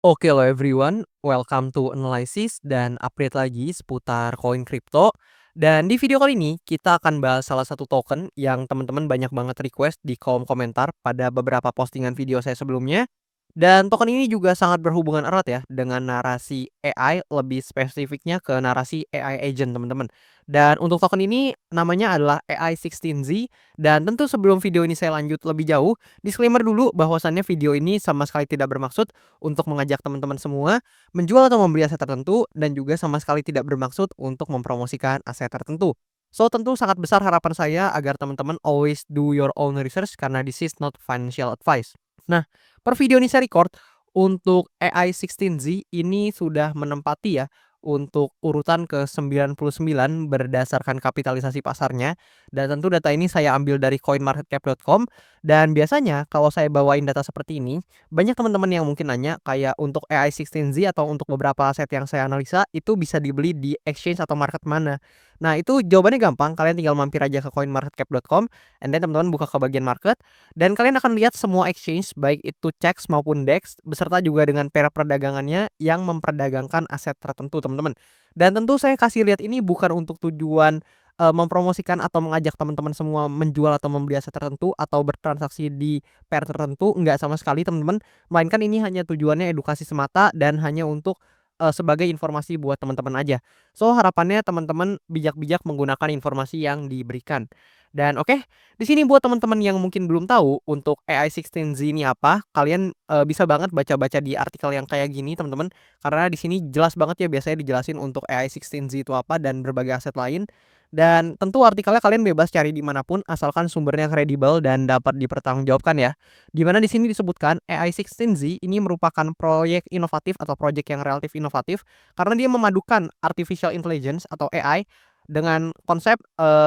Oke loh everyone, welcome to Analysis dan update lagi seputar koin kripto. Dan di video kali ini kita akan bahas salah satu token yang teman-teman banyak banget request di kolom komentar pada beberapa postingan video saya sebelumnya. Dan token ini juga sangat berhubungan erat ya dengan narasi AI, lebih spesifiknya ke narasi AI agent teman-teman. Dan untuk token ini namanya adalah AI16Z. Dan tentu sebelum video ini saya lanjut lebih jauh, disclaimer dulu bahwasannya video ini sama sekali tidak bermaksud untuk mengajak teman-teman semua menjual atau membeli aset tertentu dan juga sama sekali tidak bermaksud untuk mempromosikan aset tertentu. So tentu sangat besar harapan saya agar teman-teman always do your own research karena this is not financial advice. Nah, per video ini saya record untuk AI16Z ini sudah menempati ya untuk urutan ke-99 berdasarkan kapitalisasi pasarnya, dan tentu data ini saya ambil dari coinmarketcap.com. Dan biasanya kalau saya bawain data seperti ini, banyak teman-teman yang mungkin nanya kayak untuk AI16Z atau untuk beberapa aset yang saya analisa itu bisa dibeli di exchange atau market mana. Nah, itu jawabannya gampang, kalian tinggal mampir aja ke coinmarketcap.com and then teman-teman buka ke bagian market dan kalian akan lihat semua exchange baik itu CEX maupun DEX beserta juga dengan pair perdagangannya yang memperdagangkan aset tertentu, teman-teman. Dan tentu saya kasih lihat ini bukan untuk tujuan mempromosikan atau mengajak teman-teman semua menjual atau membeli aset tertentu atau bertransaksi di pair tertentu, enggak sama sekali, teman-teman. Melainkan ini hanya tujuannya edukasi semata dan hanya untuk sebagai informasi buat teman-teman aja. So, harapannya teman-teman bijak-bijak menggunakan informasi yang diberikan. Dan oke, di sini buat teman-teman yang mungkin belum tahu untuk AI16Z ini apa, kalian bisa banget baca-baca di artikel yang kayak gini, teman-teman. Karena di sini jelas banget ya biasanya dijelasin untuk AI16Z itu apa dan berbagai aset lain. Dan tentu artikelnya kalian bebas cari di manapun asalkan sumbernya kredibel dan dapat dipertanggungjawabkan ya. Di mana di sini disebutkan AI16Z ini merupakan proyek inovatif atau proyek yang relatif inovatif karena dia memadukan artificial intelligence atau AI dengan konsep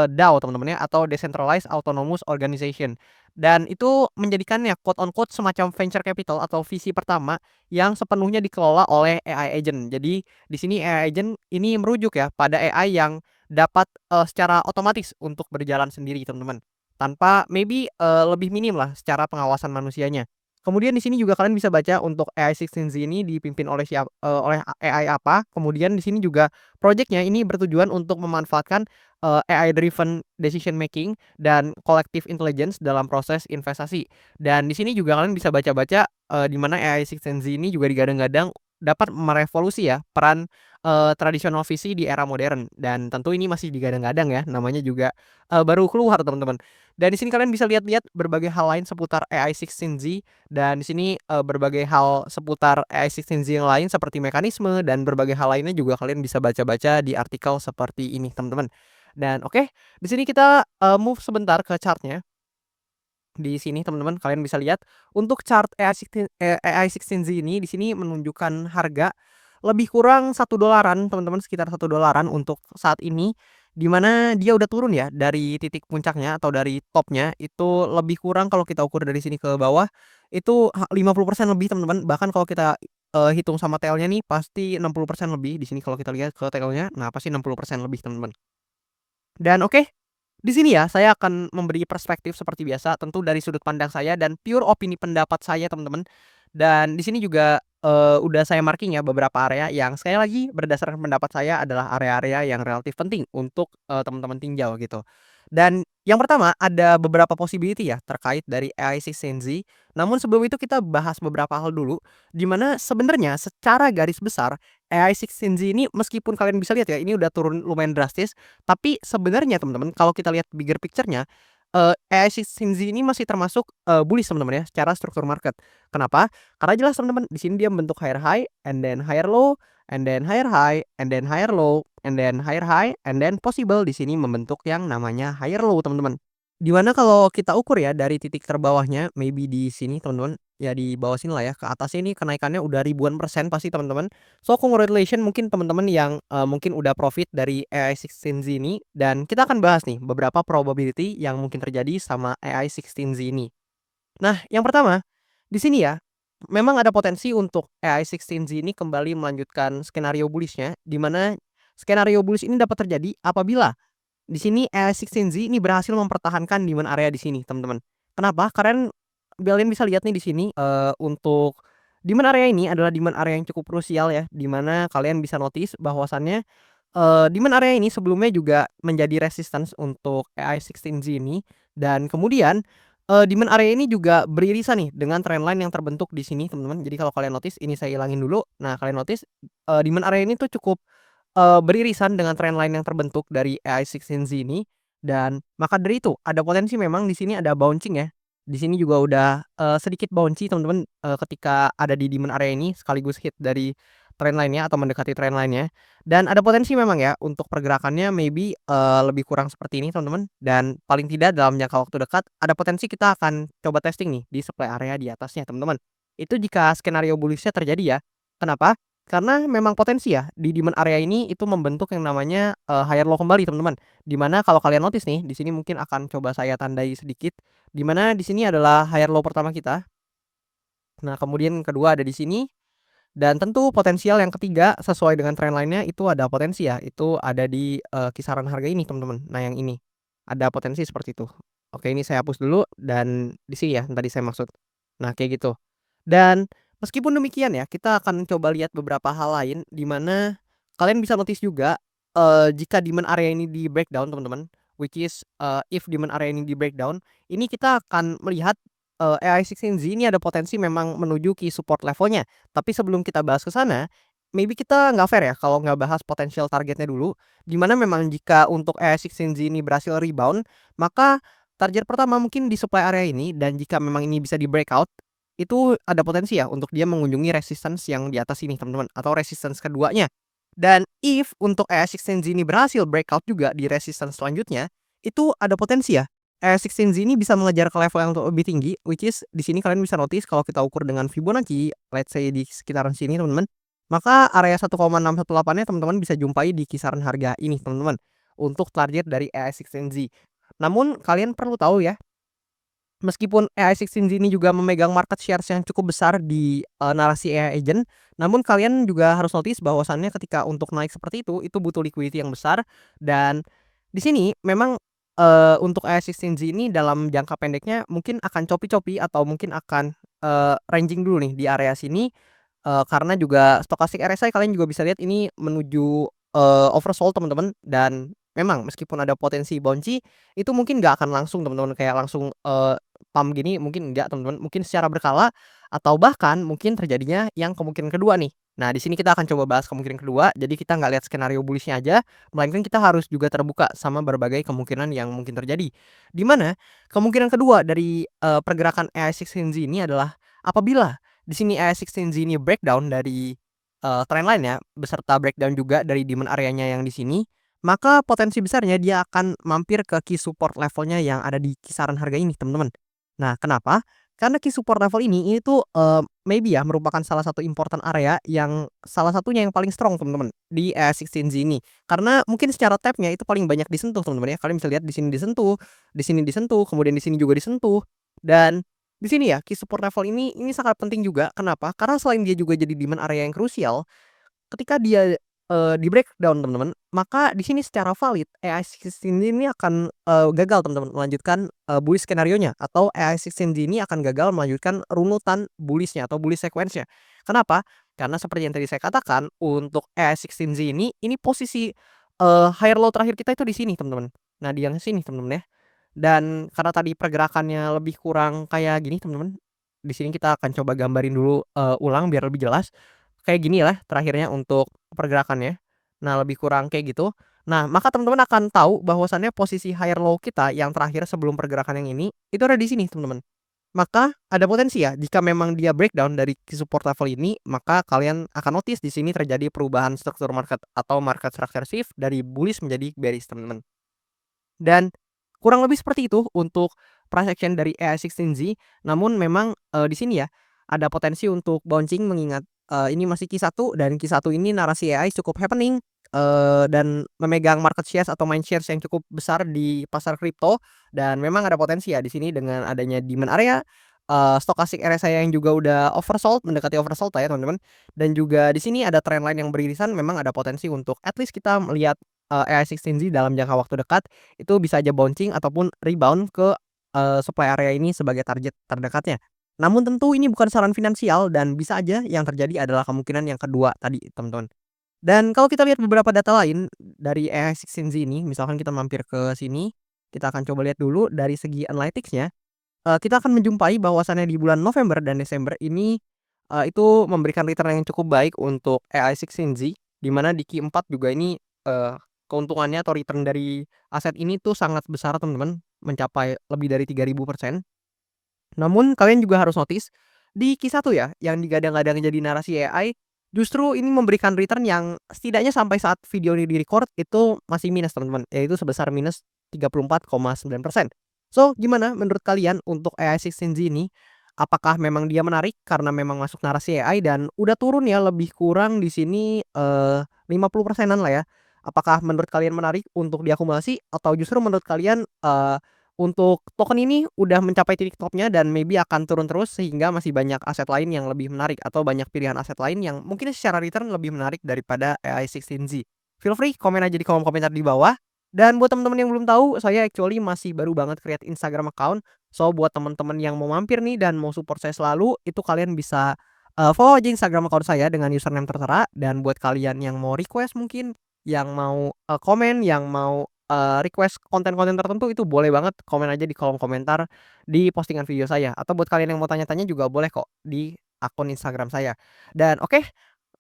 DAO, teman-teman ya, atau Decentralized Autonomous Organization. Dan itu menjadikannya quote on quote semacam venture capital atau visi pertama yang sepenuhnya dikelola oleh AI agent. Jadi di sini AI agent ini merujuk ya pada AI yang dapat secara otomatis untuk berjalan sendiri, teman-teman. Tanpa maybe lebih minim lah secara pengawasan manusianya. Kemudian di sini juga kalian bisa baca untuk AI16Z ini dipimpin oleh oleh AI apa. Kemudian di sini juga projeknya ini bertujuan untuk memanfaatkan AI driven decision making dan collective intelligence dalam proses investasi. Dan di sini juga kalian bisa baca-baca di mana AI16Z ini juga digadang-gadang dapat merevolusi ya peran tradisional visi di era modern, dan tentu ini masih digadang-gadang ya, namanya juga baru keluar, teman-teman. Dan di sini kalian bisa lihat-lihat berbagai hal lain seputar AI16Z, dan di sini berbagai hal seputar AI16Z yang lain seperti mekanisme dan berbagai hal lainnya juga kalian bisa baca-baca di artikel seperti ini, teman-teman. Dan oke, di sini kita move sebentar ke chartnya. Di sini teman-teman kalian bisa lihat untuk chart AI16Z ini di sini menunjukkan harga lebih kurang $1 teman-teman, sekitar $1 untuk saat ini, di mana dia udah turun ya dari titik puncaknya atau dari topnya itu lebih kurang kalau kita ukur dari sini ke bawah itu 50% lebih, teman-teman. Bahkan kalau kita hitung sama tailnya nih pasti 60% lebih di sini kalau kita lihat ke tailnya. Nah, pasti 60% lebih, teman-teman. Dan oke, di sini ya, saya akan memberi perspektif seperti biasa, tentu dari sudut pandang saya dan pure opini pendapat saya, teman-teman. Dan di sini juga, udah saya marking ya beberapa area yang sekali lagi berdasarkan pendapat saya adalah area-area yang relatif penting untuk, teman-teman tinjau gitu. Dan yang pertama ada beberapa possibility ya terkait dari AI16Z. Namun sebelum itu kita bahas beberapa hal dulu, di mana sebenarnya secara garis besar AI16Z ini meskipun kalian bisa lihat ya ini udah turun lumayan drastis, tapi sebenarnya teman-teman kalau kita lihat bigger picture-nya, AI16Z ini masih termasuk, bullish teman-teman ya secara struktur market. Kenapa? Karena jelas teman-teman di sini dia membentuk higher high, and then higher low, and then higher high, and then higher low, and then higher high, and then possible di sini membentuk yang namanya higher low, teman-teman. Di mana kalau kita ukur ya dari titik terbawahnya maybe di sini, teman-teman, ya di bawah sini lah ya, ke atasnya ini kenaikannya udah ribuan persen pasti, teman-teman. So congratulation mungkin teman-teman yang, mungkin udah profit dari AI16Z ini, dan kita akan bahas nih beberapa probability yang mungkin terjadi sama AI16Z ini. Nah, yang pertama, di sini ya, memang ada potensi untuk AI16Z ini kembali melanjutkan skenario bullish-nya, di mana skenario bullish ini dapat terjadi apabila di sini AI16Z ini berhasil mempertahankan demand area di sini, teman-teman. Kenapa? Kalian bisa lihat nih di sini, untuk Demand area ini adalah demand area yang cukup krusial ya, di mana kalian bisa notice bahwasannya, demand area ini sebelumnya juga menjadi resistance untuk AI16Z ini dan kemudian, demand area ini juga beririsan nih dengan trendline yang terbentuk di sini teman-teman. Jadi kalau kalian notice ini saya ilangin dulu. Nah kalian notice, demand area ini tuh cukup, beririsan dengan trendline yang terbentuk dari AI16Z ini dan maka dari itu ada potensi memang di sini ada bouncing ya. Di sini juga udah, sedikit bouncy teman-teman, ketika ada di demand area ini sekaligus hit dari trendline-nya atau mendekati trendline-nya. Dan ada potensi memang ya untuk pergerakannya maybe, lebih kurang seperti ini teman-teman, dan paling tidak dalam jangka waktu dekat ada potensi kita akan coba testing nih di supply area di atasnya teman-teman. Itu jika skenario bullish-nya terjadi ya. Kenapa? Karena memang potensi ya di demand area ini itu membentuk yang namanya, higher low kembali teman-teman. Di mana kalau kalian notice nih, di sini mungkin akan coba saya tandai sedikit, di mana di sini adalah higher low pertama kita. Nah kemudian yang kedua ada di sini, dan tentu potensial yang ketiga sesuai dengan trendline-nya itu ada potensi ya, itu ada di, kisaran harga ini teman-teman. Nah yang ini, ada potensi seperti itu. Oke ini saya hapus dulu dan di sini ya yang tadi saya maksud. Nah kayak gitu. Dan meskipun demikian ya, kita akan coba lihat beberapa hal lain di mana kalian bisa notice juga, jika demand area ini di-breakdown teman-teman, which is, if demand area ini di-breakdown, ini kita akan melihat, AI16Z ini ada potensi memang menuju key support levelnya. Tapi sebelum kita bahas ke sana, maybe kita nggak fair ya kalau nggak bahas potensial targetnya dulu, di mana memang jika untuk AI16Z ini berhasil rebound, maka target pertama mungkin di supply area ini dan jika memang ini bisa di-breakout itu ada potensi ya untuk dia mengunjungi resistance yang di atas ini teman-teman, atau resistance keduanya. Dan if untuk ES16Z ini berhasil breakout juga di resistance selanjutnya, itu ada potensi ya, ES16Z ini bisa mengejar ke level yang lebih tinggi, which is di sini kalian bisa notice kalau kita ukur dengan Fibonacci, let's say di sekitaran sini teman-teman, maka area 1,618-nya teman-teman bisa jumpai di kisaran harga ini teman-teman, untuk target dari ES16Z. Namun kalian perlu tahu ya, meskipun AI16Z ini juga memegang market shares yang cukup besar di, narasi AI agent, namun kalian juga harus notice bahwasannya ketika untuk naik seperti itu butuh liquidity yang besar dan di sini memang, untuk AI16Z ini dalam jangka pendeknya mungkin akan choppy-choppy atau mungkin akan, ranging dulu nih di area sini, karena juga stochastic RSI kalian juga bisa lihat ini menuju, oversold teman-teman dan memang meskipun ada potensi bouncy, itu mungkin nggak akan langsung teman-teman kayak langsung, pump gini mungkin enggak teman-teman, mungkin secara berkala atau bahkan mungkin terjadinya yang kemungkinan kedua nih. Nah di sini kita akan coba bahas kemungkinan kedua, jadi kita nggak lihat skenario bullish-nya aja, melainkan kita harus juga terbuka sama berbagai kemungkinan yang mungkin terjadi. Di mana kemungkinan kedua dari, pergerakan AI16Z ini adalah apabila di sini AI16Z ini breakdown dari, trendline ya, beserta breakdown juga dari demand area-nya yang di sini, maka potensi besarnya dia akan mampir ke key support levelnya yang ada di kisaran harga ini teman-teman. Nah kenapa? Karena key support level ini tuh, maybe ya merupakan salah satu important area yang salah satunya yang paling strong teman-teman di AI16Z ini. Karena mungkin secara tap-nya itu paling banyak disentuh teman-teman ya, kalian bisa lihat di sini disentuh, kemudian di sini juga disentuh, dan di sini ya key support level ini sangat penting juga. Kenapa? Karena selain dia juga jadi demand area yang krusial, ketika dia, di-breakdown teman-teman, maka di sini secara valid AI16 ini akan, gagal teman-teman melanjutkan, bullish skenarionya atau AI16 ini akan gagal melanjutkan runutan bullish-nya atau bullish sequence-nya. Kenapa? Karena seperti yang tadi saya katakan untuk AI16 ini posisi, higher low terakhir kita itu di sini teman-teman. Nah di yang sini teman-teman ya. Dan karena tadi pergerakannya lebih kurang kayak gini teman-teman, di sini kita akan coba gambarin dulu, ulang biar lebih jelas. Kayak gini lah terakhirnya untuk pergerakannya. Nah, lebih kurang kayak gitu. Nah, maka teman-teman akan tahu bahwasannya posisi higher low kita yang terakhir sebelum pergerakan yang ini, itu ada di sini teman-teman. Maka ada potensi ya jika memang dia breakdown dari key support level ini, maka kalian akan notice di sini terjadi perubahan struktur market atau market structure shift dari bullish menjadi bearish teman-teman. Dan kurang lebih seperti itu untuk price action dari AI16Z. Namun memang, di sini ya ada potensi untuk bouncing mengingat, ini masih Q1 dan Q1 ini narasi AI cukup happening, dan memegang market shares atau mind shares yang cukup besar di pasar kripto dan memang ada potensi ya di sini dengan adanya demand area, stochastic RSI yang juga udah oversold, mendekati oversold lah ya teman-teman. Dan juga di sini ada trendline yang beririsan memang ada potensi untuk at least kita melihat, AI16Z dalam jangka waktu dekat itu bisa aja bouncing ataupun rebound ke, supply area ini sebagai target terdekatnya. Namun tentu ini bukan saran finansial dan bisa aja yang terjadi adalah kemungkinan yang kedua tadi, teman-teman. Dan kalau kita lihat beberapa data lain dari AI Sixteen Z ini, misalkan kita mampir ke sini, kita akan coba lihat dulu dari segi analytics-nya, kita akan menjumpai bahwasannya di bulan November dan Desember ini, itu memberikan return yang cukup baik untuk AI Sixteen Z, di mana di Q4 juga ini, keuntungannya atau return dari aset ini tuh sangat besar, teman-teman, mencapai lebih dari 3.000%. Namun kalian juga harus notice, di Q1 ya, yang digadang-gadang jadi narasi AI, justru ini memberikan return yang setidaknya sampai saat video ini di-record itu masih minus, teman-teman, yaitu sebesar minus 34,9%. So, gimana menurut kalian untuk AI Sixteen Z ini? Apakah memang dia menarik karena memang masuk narasi AI dan udah turun ya lebih kurang di sini, 50%-an lah ya. Apakah menurut kalian menarik untuk diakumulasi atau justru menurut kalian, untuk token ini udah mencapai titik topnya dan maybe akan turun terus sehingga masih banyak aset lain yang lebih menarik atau banyak pilihan aset lain yang mungkin secara return lebih menarik daripada AI Sixteen Z. Feel free komen aja di kolom komentar di bawah. Dan buat teman-teman yang belum tahu, saya actually masih baru banget create Instagram account. So buat teman-teman yang mau mampir nih dan mau support saya selalu, itu kalian bisa, follow aja Instagram account saya dengan username tertera. Dan buat kalian yang mau request mungkin, yang mau, komen, yang mau request konten-konten tertentu itu boleh banget komen aja di kolom komentar di postingan video saya, atau buat kalian yang mau tanya-tanya juga boleh kok di akun Instagram saya. Dan oke,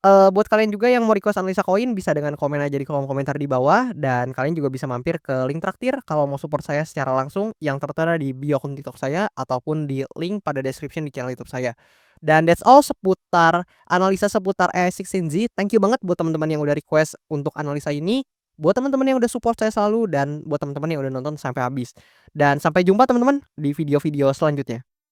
buat kalian juga yang mau request analisa koin bisa dengan komen aja di kolom komentar di bawah dan kalian juga bisa mampir ke link traktir kalau mau support saya secara langsung yang tertera di bio akun TikTok saya ataupun di link pada description di channel YouTube saya. Dan that's all seputar analisa seputar AI16Z. Thank you banget buat teman-teman yang udah request untuk analisa ini. Buat teman-teman yang udah support saya selalu dan buat teman-teman yang udah nonton sampai habis. Dan sampai jumpa teman-teman di video-video selanjutnya.